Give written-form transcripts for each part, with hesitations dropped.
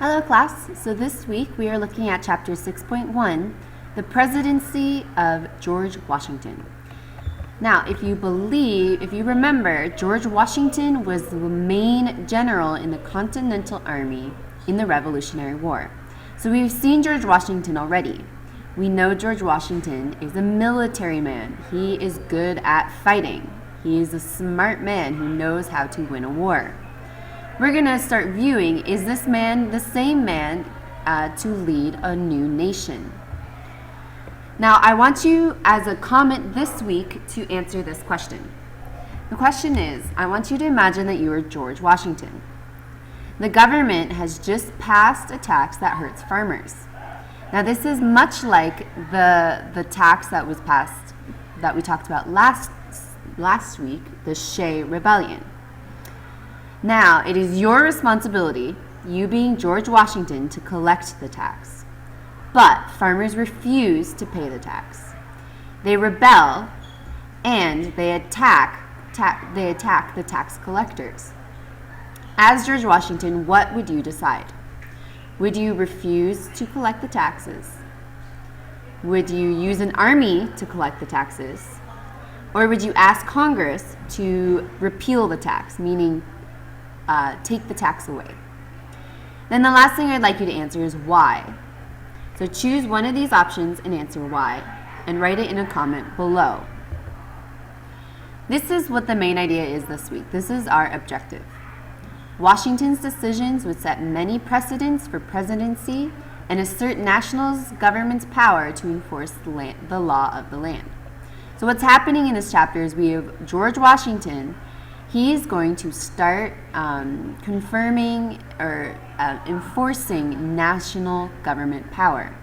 Hello class, so this week we are looking at chapter 6.1, the presidency of George Washington. Now, if you remember, George Washington was the main general in the Continental Army in the Revolutionary War. So we've seen George Washington already. We know George Washington is a military man. He is good at fighting. He is a smart man who knows how to win a war. We're going to start viewing, is this man the same man to lead a new nation? Now, I want you, as a comment this week, to answer this question. The question is, I want you to imagine that you are George Washington. The government has just passed a tax that hurts farmers. Now, this is much like the tax that was passed, that we talked about last week, the Shea Rebellion. Now, it is your responsibility, you being George Washington, to collect the tax. But farmers refuse to pay the tax. They rebel and they attack the tax collectors. As George Washington, what would you decide? Would you refuse to collect the taxes? Would you use an army to collect the taxes? Or would you ask Congress to repeal the tax, meaning take the tax away? Then the last thing I'd like you to answer is why. So choose one of these options and answer why, and write it in a comment below. This is what the main idea is this week. This is our objective. Washington's decisions would set many precedents for presidency and assert national government's power to enforce the law of the land. So what's happening in this chapter is we have George Washington. He's going to start confirming or enforcing national government power.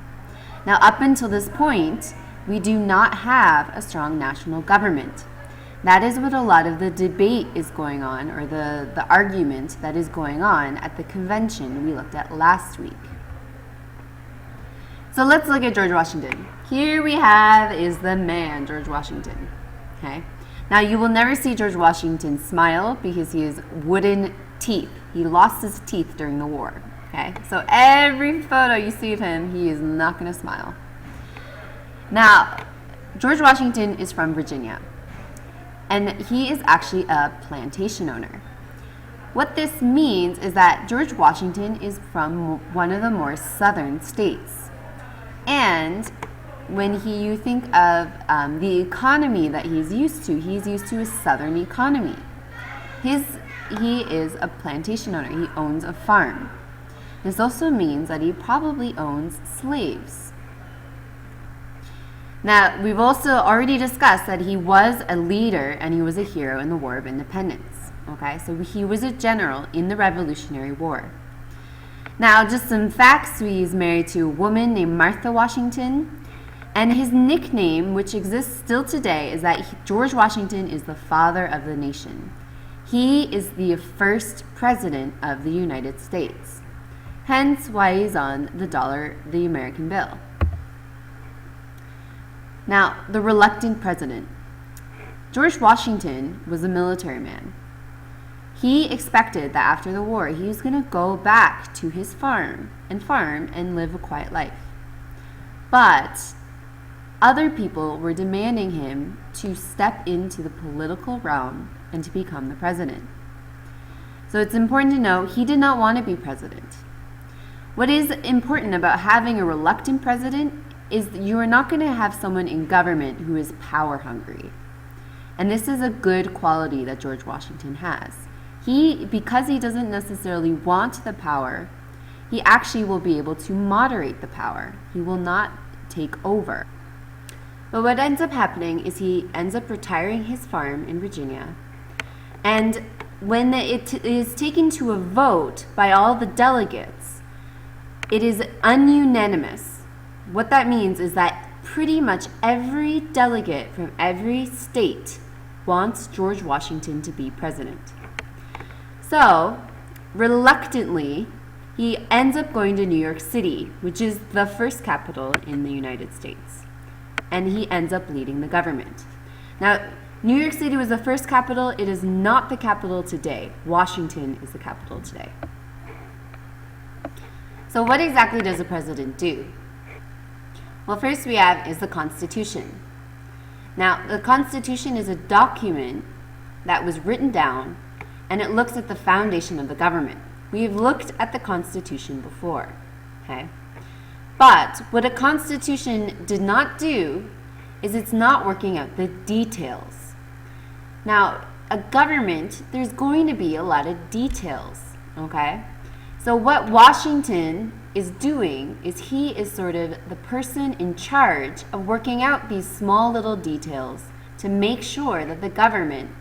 Now, up until this point, we do not have a strong national government. That is what a lot of the debate is going on, or the argument that is going on at the convention we looked at last week. So let's look at George Washington. Here we have is the man, George Washington. Okay. Now, you will never see George Washington smile because he has wooden teeth. He lost his teeth during the war. Okay, so every photo you see of him, he is not going to smile. Now, George Washington is from Virginia, and he is actually a plantation owner. What this means is that George Washington is from one of the more southern states. And when you think of the economy that he's used to a southern economy. He is a plantation owner. He owns a farm. This also means that he probably owns slaves. Now, we've also already discussed that he was a leader and he was a hero in the War of Independence. Okay, so he was a general in the Revolutionary War. Now, just some facts. He's married to a woman named Martha Washington. And his nickname, which exists still today, is that George Washington is the father of the nation. He is the first president of the United States. Hence why he's on the American bill. Now, the reluctant president. George Washington was a military man. He expected that after the war, he was going to go back to his farm and live a quiet life. But other people were demanding him to step into the political realm and to become the president. So it's important to know he did not want to be president. What is important about having a reluctant president is that you are not going to have someone in government who is power hungry. And this is a good quality that George Washington has. Because he doesn't necessarily want the power, he actually will be able to moderate the power. He will not take over. But what ends up happening is he ends up retiring his farm in Virginia. And when it is taken to a vote by all the delegates, it is ununanimous. What that means is that pretty much every delegate from every state wants George Washington to be president. So, reluctantly, he ends up going to New York City, which is the first capital in the United States. And he ends up leading the government. Now, New York City was the first capital. It is not the capital today. Washington is the capital today. So what exactly does the president do? Well, first we have is the Constitution. Now, the Constitution is a document that was written down, and it looks at the foundation of the government. We've looked at the Constitution before, okay? But what a Constitution did not do is it's not working out the details. Now, a government, there's going to be a lot of details, okay? So what Washington is doing is he is sort of the person in charge of working out these small little details to make sure that the government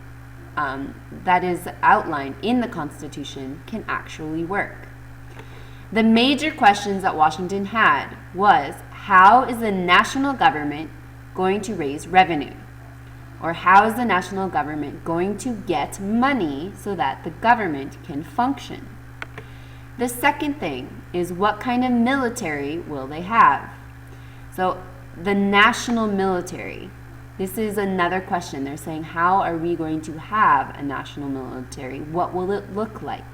that is outlined in the Constitution can actually work. The major questions that Washington had was, how is the national government going to raise revenue? Or how is the national government going to get money so that the government can function? The second thing is, what kind of military will they have? So the national military, this is another question. They're saying, how are we going to have a national military? What will it look like?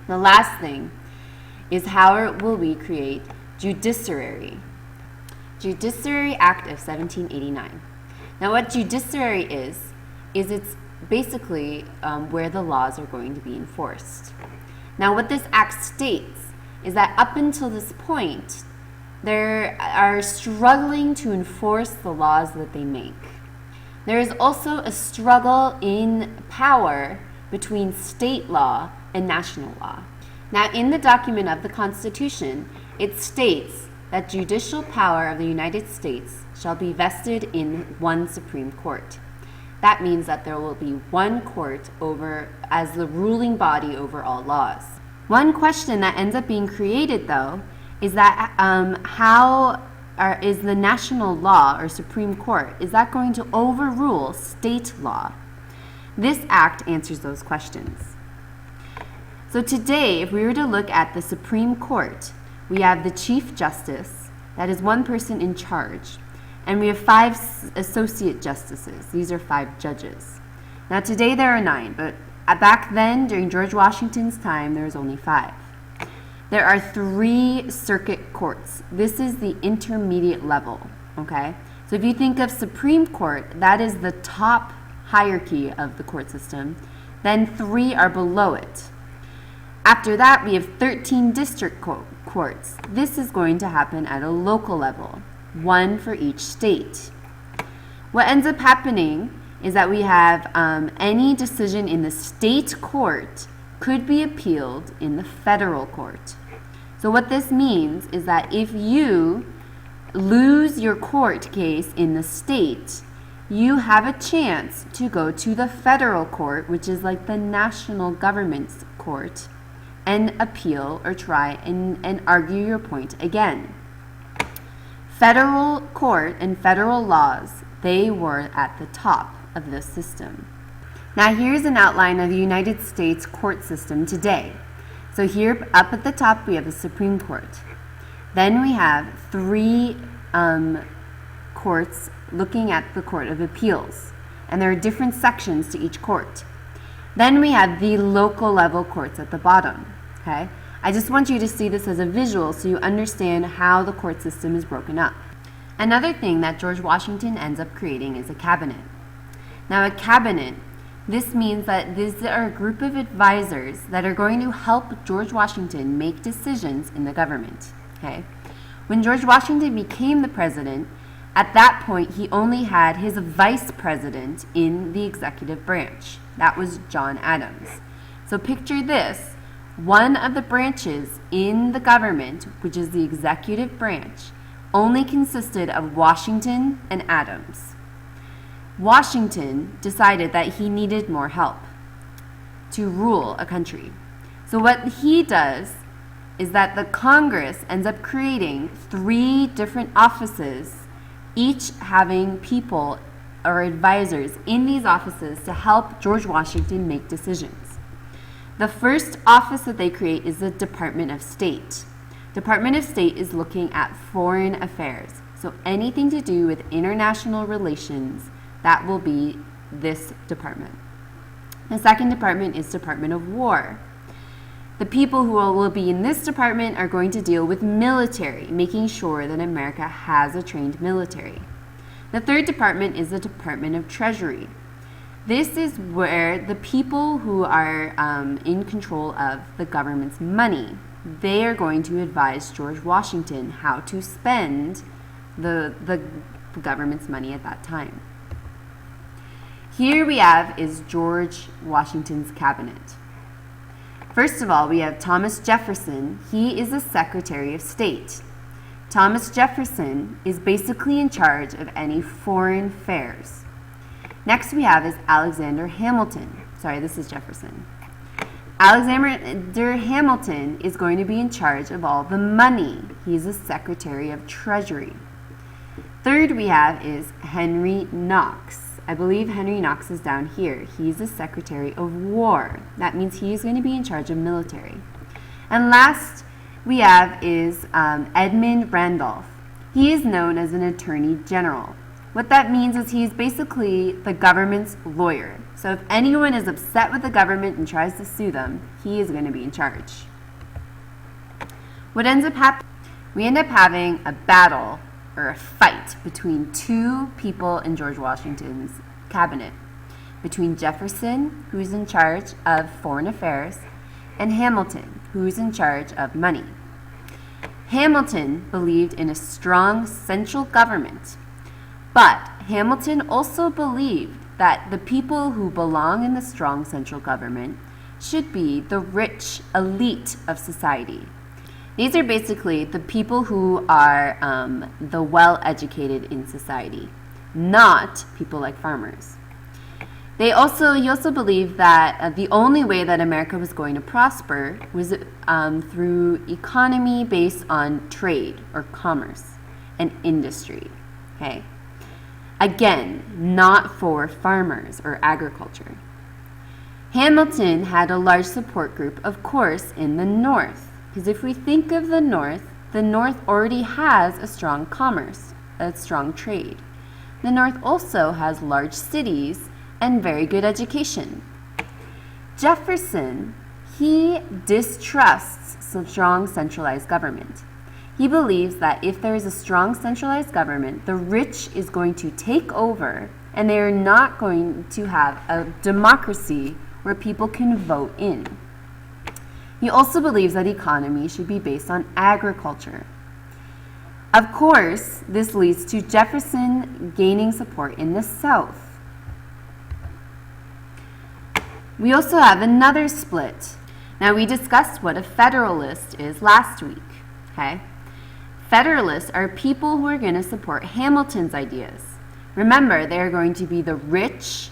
The last thing is, how will we create judiciary? Judiciary Act of 1789. Now what judiciary is it's basically where the laws are going to be enforced. Now what this act states is that up until this point, they are struggling to enforce the laws that they make. There is also a struggle in power between state law and national law. Now in the document of the Constitution, it states that judicial power of the United States shall be vested in one Supreme Court. That means that there will be one court as the ruling body over all laws. One question that ends up being created, though, is that is the national law or Supreme Court, is that going to overrule state law? This act answers those questions. So today, if we were to look at the Supreme Court, we have the Chief Justice, that is one person in charge, and we have 5 associate justices. These are 5 judges. Now today there are 9, but back then, during George Washington's time, there was only 5. There are 3 circuit courts. This is the intermediate level, okay? So if you think of Supreme Court, that is the top hierarchy of the court system. Then 3 are below it. After that, we have 13 district courts. This is going to happen at a local level, 1 for each state. What ends up happening is that we have any decision in the state court could be appealed in the federal court. So what this means is that if you lose your court case in the state, you have a chance to go to the federal court, which is like the national government's court, and appeal or try and argue your point again. Federal court and federal laws, they were at the top of this system. Now here's an outline of the United States court system today. So here up at the top we have the Supreme Court. Then we have 3 courts looking at the Court of Appeals, and there are different sections to each court. Then we have the local level courts at the bottom. Okay? I just want you to see this as a visual so you understand how the court system is broken up. Another thing that George Washington ends up creating is a cabinet. Now a cabinet, this means that these are a group of advisors that are going to help George Washington make decisions in the government. Okay? When George Washington became the president, at that point he only had his vice president in the executive branch. That was John Adams. So picture this. One of the branches in the government, which is the executive branch, only consisted of Washington and Adams. Washington decided that he needed more help to rule a country. So what he does is that the Congress ends up creating 3 different offices, each having people or advisors in these offices to help George Washington make decisions. The first office that they create is the Department of State. Department of State is looking at foreign affairs. So anything to do with international relations, that will be this department. The second department is Department of War. The people who will be in this department are going to deal with military, making sure that America has a trained military. The third department is the Department of Treasury. This is where the people who are in control of the government's money, they are going to advise George Washington how to spend the government's money at that time. Here we have is George Washington's cabinet. First of all, we have Thomas Jefferson. He is the Secretary of State. Thomas Jefferson is basically in charge of any foreign affairs. Next we have is Alexander Hamilton. Sorry, this is Jefferson. Alexander Hamilton is going to be in charge of all the money. He's the Secretary of Treasury. Third we have is Henry Knox. I believe Henry Knox is down here. He's the Secretary of War. That means he is going to be in charge of military. And last we have is Edmund Randolph. He is known as an Attorney General. What that means is he's basically the government's lawyer. So if anyone is upset with the government and tries to sue them, he is going to be in charge. What ends up happening, we end up having a battle or a fight between two people in George Washington's cabinet, between Jefferson, who's in charge of foreign affairs, and Hamilton, who's in charge of money. Hamilton believed in a strong central government, but Hamilton also believed that the people who belong in the strong central government should be the rich elite of society. These are basically the people who are the well-educated in society, not people like farmers. He also believed that the only way that America was going to prosper was through economy based on trade or commerce and industry. Okay? Again, not for farmers or agriculture. Hamilton had a large support group, of course, in the North. Because if we think of the North already has a strong commerce, a strong trade. The North also has large cities and very good education. Jefferson, he distrusts strong centralized government. He believes that if there is a strong centralized government, the rich is going to take over and they are not going to have a democracy where people can vote in. He also believes that economy should be based on agriculture. Of course, this leads to Jefferson gaining support in the South. We also have another split. Now, we discussed what a Federalist is last week. Okay? Federalists are people who are going to support Hamilton's ideas. Remember, they are going to be the rich,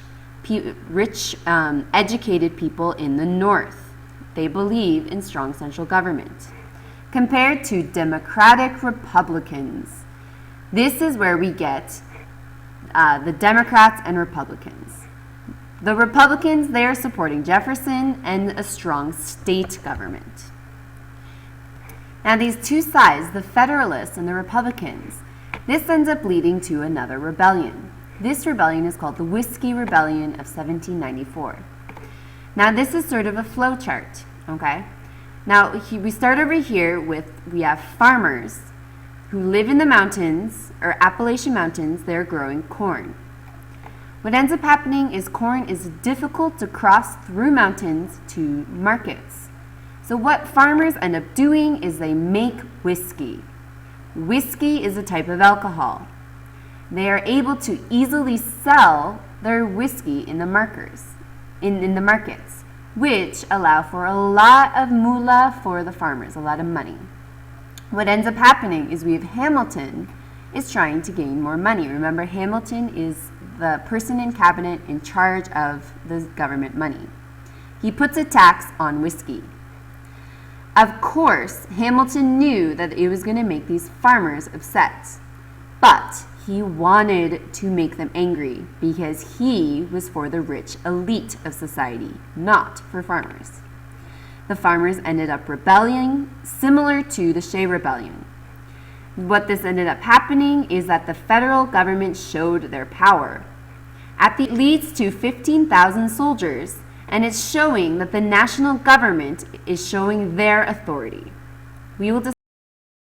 educated people in the North. They believe in strong central government. Compared to Democratic Republicans, this is where we get the Democrats and Republicans. The Republicans, they are supporting Jefferson and a strong state government. Now these two sides, the Federalists and the Republicans, this ends up leading to another rebellion. This rebellion is called the Whiskey Rebellion of 1794. Now this is sort of a flow chart, okay? Now we start over here we have farmers who live in the mountains, or Appalachian Mountains. They're growing corn. What ends up happening is corn is difficult to cross through mountains to markets. So what farmers end up doing is they make whiskey. Whiskey is a type of alcohol. They are able to easily sell their whiskey in the markets, which allow for a lot of moolah for the farmers, a lot of money. What ends up happening is we have Hamilton is trying to gain more money. Remember, Hamilton is the person in cabinet in charge of the government money. He puts a tax on whiskey. Of course, Hamilton knew that it was going to make these farmers upset, but he wanted to make them angry because he was for the rich elite of society, not for farmers. The farmers ended up rebelling, similar to the Shea Rebellion. What this ended up happening is that the federal government showed their power. It leads to 15,000 soldiers and it's showing that the national government is showing their authority. We will